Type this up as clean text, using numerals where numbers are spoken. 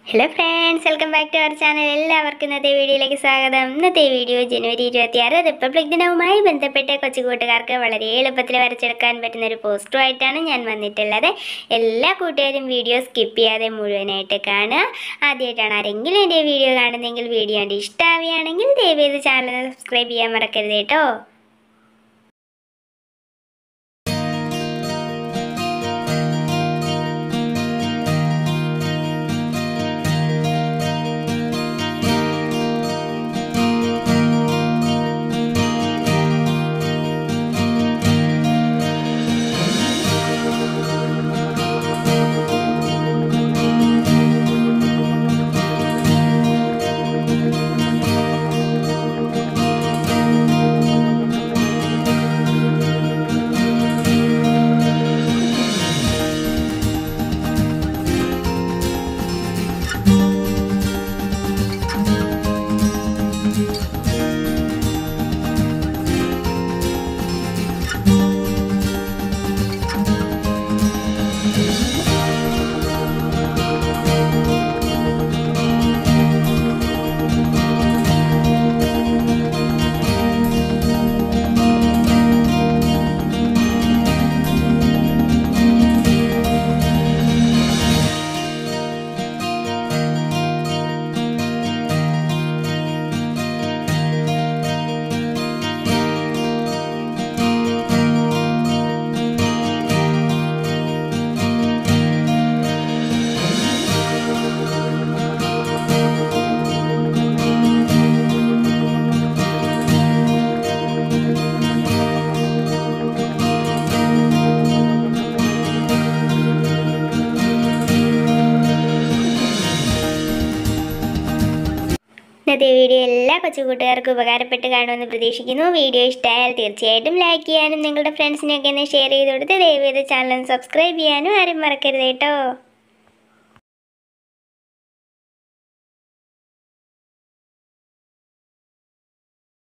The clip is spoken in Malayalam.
Hello friends, welcome back to our channel. എല്ലാവർക്കും ഇന്നത്തെ വീഡിയോയിലേക്ക് സ്വാഗതം. ഇന്നത്തെ വീഡിയോ ജനുവരി 26 റിപ്പബ്ലിക് ദിനവുമായി ബന്ധപ്പെട്ട് കൊച്ചു കൂട്ടുകാർക്ക് വളരെ എളുപ്പത്തിൽ വരച്ചെടുക്കാൻ പറ്റുന്ന ഒരു പോസ്റ്ററുമായിട്ടാണ് ഞാൻ വന്നിട്ടുള്ളത്. എല്ലാ കൂട്ടുകാരും വീഡിയോ സ്കിപ്പ് ചെയ്യാതെ മുഴുവനായിട്ട് കാണുക. ആദ്യമായിട്ടാണ് ആരെങ്കിലും എൻ്റെ വീഡിയോ കാണുന്നതെങ്കിൽ വീഡിയോ കണ്ട് ഇഷ്ടമാവുകയാണെങ്കിൽ ദയവേത് ചാനൽ സബ്സ്ക്രൈബ് ചെയ്യാൻ മറക്കരുത് കേട്ടോ. ഇന്നത്തെ വീഡിയോ എല്ലാ കൊച്ചു കൂട്ടുകാർക്കും ഉപകാരപ്പെട്ട് കാണുമെന്ന് പ്രതീക്ഷിക്കുന്നു. വീഡിയോ ഇഷ്ടമായാൽ തീർച്ചയായിട്ടും ലൈക്ക് ചെയ്യാനും നിങ്ങളുടെ ഫ്രണ്ട്സിനെയൊക്കെ ഒന്ന് ഷെയർ ചെയ്ത് കൊടുത്ത് ദയവേത് ചാനൽ സബ്സ്ക്രൈബ് ചെയ്യാനും ആരും മറക്കരുത് കേട്ടോ.